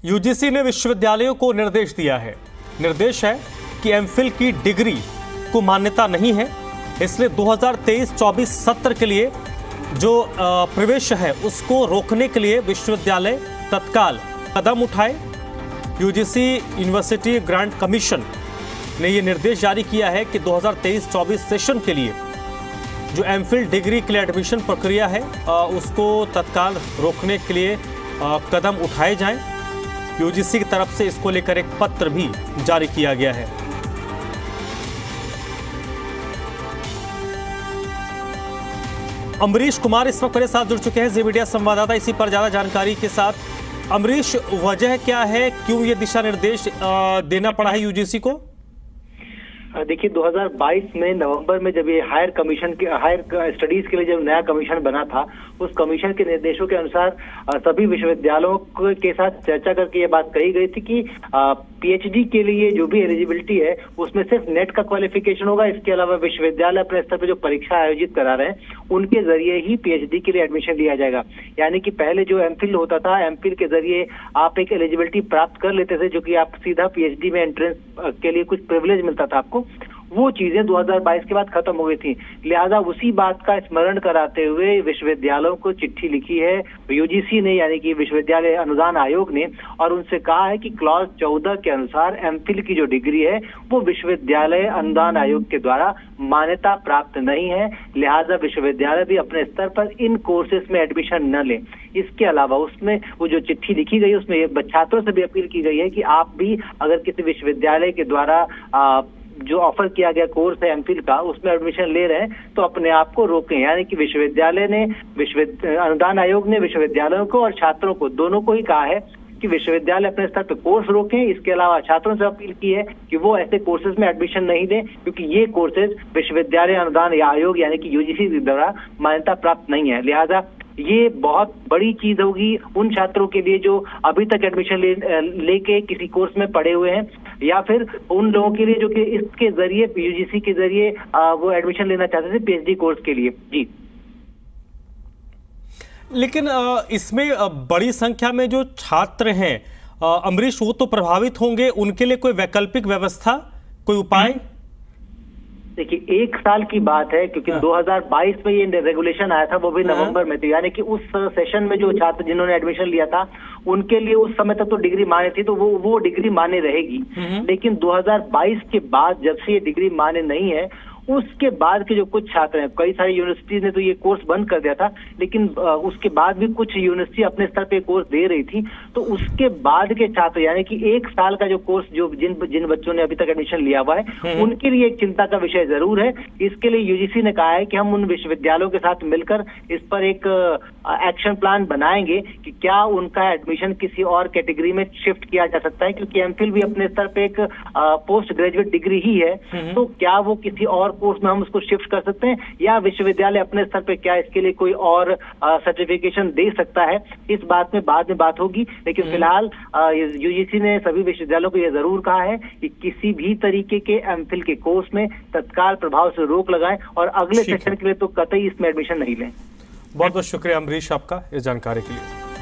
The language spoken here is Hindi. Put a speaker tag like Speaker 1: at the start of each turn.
Speaker 1: यूजीसी ने विश्वविद्यालयों को निर्देश दिया है। निर्देश है कि एमफिल की डिग्री को मान्यता नहीं है, इसलिए 2023-24 सत्र के लिए जो प्रवेश है उसको रोकने के लिए विश्वविद्यालय तत्काल कदम उठाए। यूजीसी यूनिवर्सिटी ग्रांट कमीशन ने यह निर्देश जारी किया है कि 2023-24 सेशन के लिए जो एमफिल डिग्री के लिए एडमिशन प्रक्रिया है उसको तत्काल रोकने के लिए कदम उठाए जाएं। यूजीसी की तरफ से इसको लेकर एक पत्र भी जारी किया गया है। अमरीश कुमार इस वक्त मेरे साथ जुड़ चुके हैं, जी मीडिया संवाददाता। इसी पर ज्यादा जानकारी के साथ अमरीश, वजह क्या है, क्यों ये दिशा निर्देश देना पड़ा है यूजीसी को?
Speaker 2: देखिए 2022 में नवंबर में जब ये हायर स्टडीज के लिए जब नया कमीशन बना था, उस कमीशन के निर्देशों के अनुसार सभी विश्वविद्यालयों के साथ चर्चा करके ये बात कही गई थी कि पीएचडी के लिए जो भी एलिजिबिलिटी है उसमें सिर्फ नेट का क्वालिफिकेशन होगा। इसके अलावा विश्वविद्यालय अपने स्तर पर जो परीक्षा आयोजित करा रहे हैं उनके जरिए ही पीएचडी के लिए एडमिशन लिया जाएगा। यानी कि पहले जो एमफिल होता था, एमफिल के जरिए आप एक एलिजिबिलिटी प्राप्त कर लेते थे, जो कि आप सीधा पीएचडी में एंट्रेंस के लिए कुछ प्रिविलेज मिलता था आपको, वो चीजें 2022 के बाद खत्म हो गई थी। लिहाजा उसी बात का स्मरण कराते हुए विश्वविद्यालयों को चिट्ठी लिखी है यूजीसी ने, यानी कि विश्वविद्यालय अनुदान आयोग ने, और उनसे कहा है कि क्लॉज 14 के अनुसार एमफिल की जो डिग्री है वो विश्वविद्यालय अनुदान आयोग के द्वारा मान्यता प्राप्त नहीं है। लिहाजा विश्वविद्यालय भी अपने स्तर पर इन कोर्सेज में एडमिशन न लें। इसके अलावा उसमें वो जो चिट्ठी लिखी गई उसमें छात्रों से भी अपील की गई है कि आप भी अगर किसी विश्वविद्यालय के द्वारा जो ऑफर किया गया कोर्स है एमफिल का उसमें एडमिशन ले रहे हैं तो अपने आप को रोकें। यानी कि विश्वविद्यालय ने अनुदान आयोग ने विश्वविद्यालयों को और छात्रों को दोनों को ही कहा है कि विश्वविद्यालय अपने स्तर पर कोर्स रोकें। इसके अलावा छात्रों से अपील की है कि वो ऐसे कोर्सेज में एडमिशन नहीं दें, क्योंकि ये कोर्सेज विश्वविद्यालय अनुदान आयोग यानी कि यूजीसी के द्वारा मान्यता प्राप्त नहीं है। लिहाजा ये बहुत बड़ी चीज होगी उन छात्रों के लिए जो अभी तक एडमिशन लेके किसी कोर्स में पढ़े हुए हैं, या फिर उन लोगों के लिए जो कि इसके जरिए यूजीसी के जरिए वो एडमिशन लेना चाहते थे पीएचडी कोर्स के लिए। जी,
Speaker 1: लेकिन इसमें बड़ी संख्या में जो छात्र हैं अमरीश, वो तो प्रभावित होंगे, उनके लिए कोई वैकल्पिक व्यवस्था, कोई उपाय?
Speaker 2: देखिए 1 साल की बात है, क्योंकि 2022 में ये रेगुलेशन आया था, वो भी नवंबर में थी। यानी कि उस सेशन में जो छात्र जिन्होंने एडमिशन लिया था उनके लिए उस समय तक तो डिग्री मान्य थी, तो वो डिग्री मान्य रहेगी। लेकिन 2022 के बाद जब से ये डिग्री मान्य नहीं है, उसके बाद के जो कुछ छात्र हैं, कई सारी यूनिवर्सिटीज ने तो ये कोर्स बंद कर दिया था, लेकिन उसके बाद भी कुछ यूनिवर्सिटी अपने स्तर पे कोर्स दे रही थी। तो उसके बाद के छात्र, यानी कि 1 साल का जो कोर्स जो जिन बच्चों ने अभी तक एडमिशन लिया हुआ है, उनके लिए एक चिंता का विषय जरूर है। इसके लिए यूजीसी ने कहा है कि हम उन विश्वविद्यालयों के साथ मिलकर इस पर एक एक्शन प्लान बनाएंगे कि क्या उनका एडमिशन किसी और कैटेगरी में शिफ्ट किया जा सकता है, क्योंकि एमफिल भी अपने स्तर पे एक पोस्ट ग्रेजुएट डिग्री ही है। तो क्या वो किसी और कोर्स में हम उसको शिफ्ट कर सकते हैं, या विश्वविद्यालय अपने स्तर पे क्या इसके लिए कोई और सर्टिफिकेशन दे सकता है? इस बात में बाद में बात होगी। लेकिन फिलहाल यूजीसी ने सभी विश्वविद्यालयों को यह जरूर कहा है कि किसी भी तरीके के एमफिल के कोर्स में तत्काल प्रभाव से रोक लगाएं और अगले सेशन के लिए तो कतई इसमें एडमिशन नहीं लें।
Speaker 1: बहुत बहुत शुक्रिया अमरीश आपका इस जानकारी के लिए।